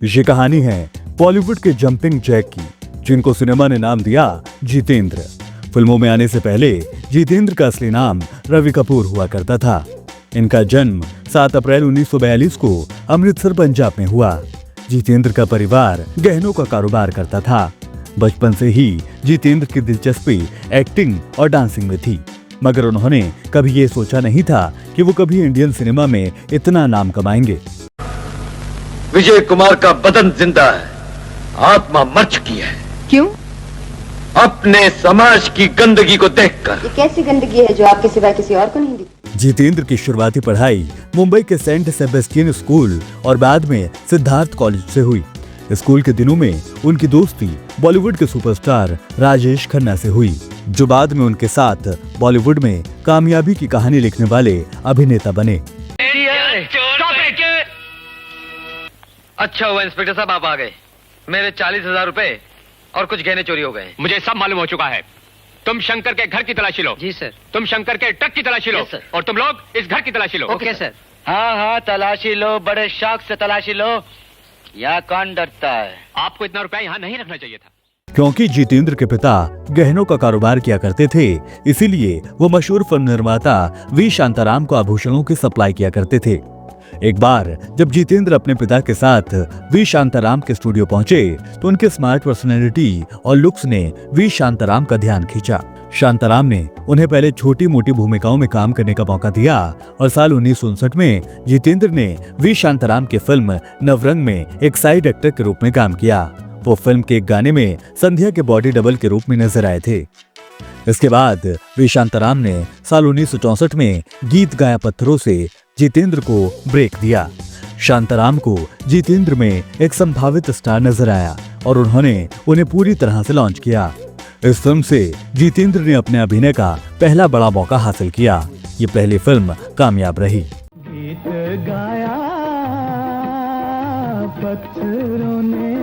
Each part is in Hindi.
ये कहानी है बॉलीवुड के जंपिंग जैक की, जिनको सिनेमा ने नाम दिया जितेंद्र। फिल्मों में आने से पहले जितेंद्र का असली नाम रवि कपूर हुआ करता था। इनका जन्म 7 अप्रैल 1942 को अमृतसर, पंजाब में हुआ। जितेंद्र का परिवार गहनों का कारोबार करता था। बचपन से ही जितेंद्र की दिलचस्पी एक्टिंग और डांसिंग में थी, मगर उन्होंने कभी ये सोचा नहीं था कि वो कभी इंडियन सिनेमा में इतना नाम कमाएंगे। विजय कुमार का बदन जिंदा है, आत्मा मर चुकी है। क्यों? अपने समाज की गंदगी को देखकर। ये कैसी गंदगी है जो आपके सिवा किसी और को नहीं दिखती? जितेंद्र की शुरुआती पढ़ाई मुंबई के सेंट सेबेस्टियन स्कूल और बाद में सिद्धार्थ कॉलेज से हुई। स्कूल के दिनों में उनकी दोस्ती बॉलीवुड के सुपरस्टार राजेश खन्ना से हुई, जो बाद में उनके साथ बॉलीवुड में कामयाबी की कहानी लिखने वाले अभिनेता बने। अच्छा हुआ इंस्पेक्टर साहब आप आ गए। मेरे 40,000 रुपए और कुछ गहने चोरी हो गए। मुझे सब मालूम हो चुका है। तुम शंकर के घर की तलाशी लो। जी सर। तुम शंकर के ट्रक की तलाशी लो। सर। और तुम लोग इस घर की तलाशी लो। Okay sir. हाँ हाँ तलाशी लो, बड़े शौक से तलाशी लो। यहाँ कौन डरता है? आपको इतना रुपया यहाँ नहीं रखना चाहिए था। क्योंकि जितेंद्र के पिता गहनों का कारोबार किया करते थे, इसीलिए वो मशहूर फिल्म निर्माता वी शांताराम को आभूषणों की सप्लाई किया करते थे। एक बार जब जितेंद्र अपने पिता के साथ वी शांताराम के स्टूडियो पहुंचे, तो उनके स्मार्ट पर्सनैलिटी और लुक्स ने वी शांताराम का ध्यान खींचा। शांताराम ने उन्हें पहले छोटी मोटी भूमिकाओं में काम करने का मौका दिया और साल 1959 में जितेंद्र ने वी शांताराम की फिल्म नवरंग में एक साइड एक्टर के रूप में काम किया। वो फिल्म के एक गाने में संध्या के बॉडी डबल के रूप में नजर आए थे। इसके बाद वी शांताराम ने साल 1964 में गीत गाया पत्थरों से जितेंद्र को ब्रेक दिया। शांताराम को जितेंद्र में एक संभावित स्टार नजर आया और उन्होंने उन्हें पूरी तरह से लॉन्च किया। इस फिल्म से जितेंद्र ने अपने अभिनय का पहला बड़ा मौका हासिल किया। ये पहली फिल्म कामयाब रही। गीत गाया पत्थरों ने।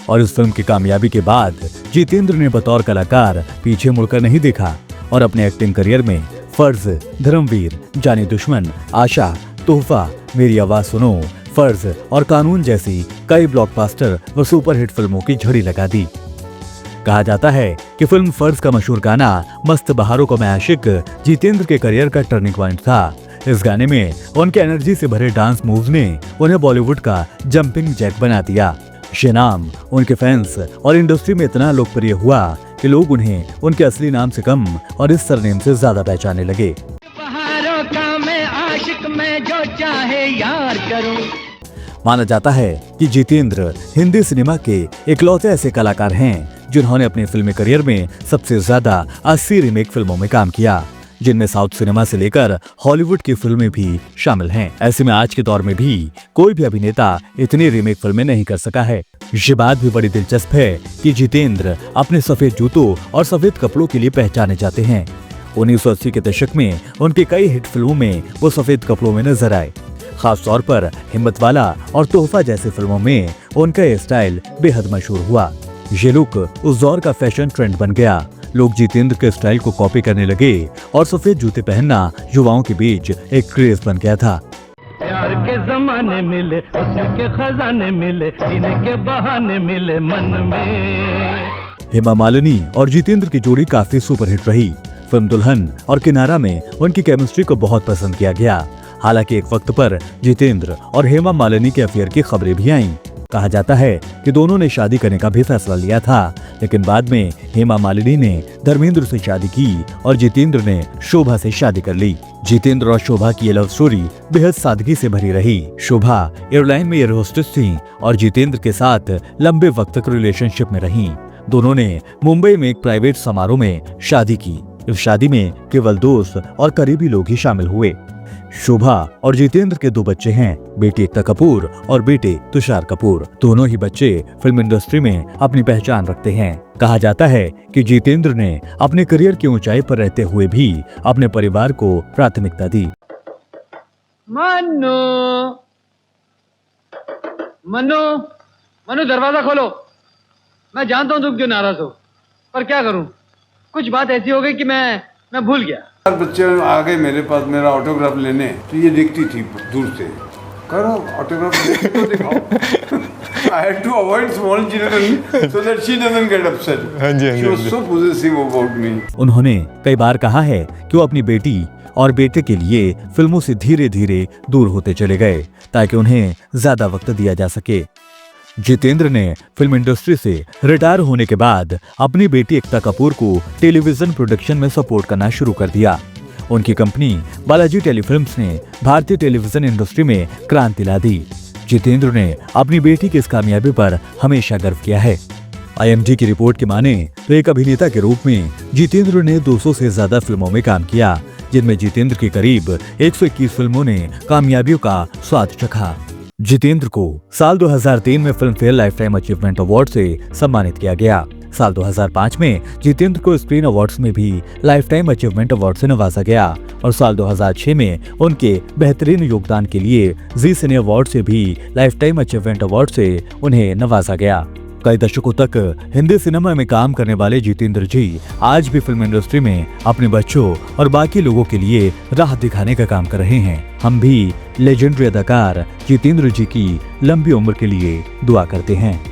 और इस फिल्म की कामयाबी के बाद जितेंद्र ने बतौर कलाकार पीछे मुड़कर नहीं देखा और अपने एक्टिंग करियर में फर्ज, धर्मवीर, जानी दुश्मन, आशा, तोहफा, मेरी आवाज सुनो, फर्ज और कानून जैसी कई ब्लॉकबस्टर व सुपरहिट फिल्मों की झड़ी लगा दी। कहा जाता है कि फिल्म फर्ज का मशहूर गाना मस्त बहारों को मैं आशिक जितेंद्र के करियर का टर्निंग पॉइंट था। इस गाने में उनके एनर्जी से भरे डांस मूव्स ने उन्हें बॉलीवुड का जंपिंग जैक बना दिया। ये नाम उनके फैंस और इंडस्ट्री में इतना लोकप्रिय हुआ कि लोग उन्हें उनके असली नाम से कम और इस सरनेम से ज्यादा पहचानने लगे। बहारों का मैं आशिक, मैं जो चाहे यार करूं। माना जाता है कि जितेंद्र हिंदी सिनेमा के इकलौते ऐसे कलाकार हैं जिन्होंने अपने फिल्मी करियर में सबसे ज्यादा 80 रीमेक फिल्मों में काम किया, जिनमें साउथ सिनेमा से लेकर हॉलीवुड की फिल्में भी शामिल हैं। ऐसे में आज के दौर में भी कोई भी अभिनेता इतनी रीमेक फिल्में नहीं कर सका है। ये बात भी बड़ी दिलचस्प है कि जितेंद्र अपने सफेद जूतों और सफेद कपड़ों के लिए पहचाने जाते हैं। 1980 के दशक में उनकी कई हिट फिल्मों में वो सफेद कपड़ों में नजर आए। खास तौर पर हिम्मतवाला और तोहफा जैसी फिल्मों में उनका ये स्टाइल बेहद मशहूर हुआ। ये लुक उस दौर का फैशन ट्रेंड बन गया। लोग जितेंद्र के स्टाइल को कॉपी करने लगे और सफेद जूते पहनना युवाओं के बीच एक क्रेज बन गया था। प्यार के जमाने मिले, उसके खजाने मिले, इनके बहाने मिले मन में। हेमा मालिनी और जितेंद्र की जोड़ी काफी सुपरहिट रही। फिल्म दुल्हन और किनारा में उनकी केमिस्ट्री को बहुत पसंद किया गया। हालांकि एक वक्त पर जितेंद्र और हेमा मालिनी के अफेयर की खबरें भी आईं। कहा जाता है कि दोनों ने शादी करने का भी फैसला लिया था, लेकिन बाद में हेमा मालिनी ने धर्मेंद्र से शादी की और जितेंद्र ने शोभा से शादी कर ली। जितेंद्र और शोभा की ये लव स्टोरी बेहद सादगी से भरी रही। शोभा एयरलाइन में एयर होस्टेस थी और जितेंद्र के साथ लंबे वक्त तक रिलेशनशिप में रही। दोनों ने मुंबई में एक प्राइवेट समारोह में शादी की। इस शादी में केवल दोस्त और करीबी लोग ही शामिल हुए। शोभा और जितेंद्र के 2 बच्चे हैं, बेटी एकता कपूर और बेटे तुषार कपूर। दोनों ही बच्चे फिल्म इंडस्ट्री में अपनी पहचान रखते हैं। कहा जाता है कि जितेंद्र ने अपने करियर की ऊंचाई पर रहते हुए भी अपने परिवार को प्राथमिकता दी। मनु मनु मनु दरवाजा खोलो। मैं जानता हूं तुम क्यों नाराज हो, पर क्या करूं, कुछ बात ऐसी हो गई कि मैं मैं भूल गया। चार बच्चे आ गए मेरे पास मेरा ऑटोग्राफ लेने, तो ये देखती थी दूर से, करो ऑटोग्राफ तो दिखाओ। I had to avoid small children so that she doesn't get upset. She was so possessive about me. उन्होंने कई बार कहा है कि वो अपनी बेटी और बेटे के लिए फिल्मों से धीरे धीरे दूर होते चले गए ताकि उन्हें ज्यादा वक्त दिया जा सके। जितेंद्र ने फिल्म इंडस्ट्री से रिटायर होने के बाद अपनी बेटी एकता कपूर को टेलीविजन प्रोडक्शन में सपोर्ट करना शुरू कर दिया। उनकी कंपनी बालाजी टेलीफिल्म्स ने भारतीय टेलीविजन इंडस्ट्री में क्रांति ला दी। जितेंद्र ने अपनी बेटी की इस कामयाबी पर हमेशा गर्व किया है। IMD की रिपोर्ट की माने तो एक अभिनेता के रूप में जितेंद्र ने 200 से ज्यादा फिल्मों में काम किया, जिनमें जितेंद्र की करीब 121 फिल्मों ने कामयाबियों का स्वाद चखा। जितेंद्र को साल 2003 में film fair life time achievement award से सम्मानित किया गया। साल 2005 में जितेंद्र को स्क्रीन अवार्ड्स में भी लाइफ टाइम अचीवमेंट अवार्ड से नवाजा गया और साल 2006 में उनके बेहतरीन योगदान के लिए जी सिने अवार्ड से भी लाइफ टाइम अचीवमेंट अवार्ड से उन्हें नवाजा गया। कई दशकों तक हिंदी सिनेमा में काम करने वाले जितेंद्र जी आज भी फिल्म इंडस्ट्री में अपने बच्चों और बाकी लोगों के लिए राह दिखाने का काम कर रहे हैं। हम भी लेजेंडरी अदाकार जितेंद्र जी की लंबी उम्र के लिए दुआ करते हैं।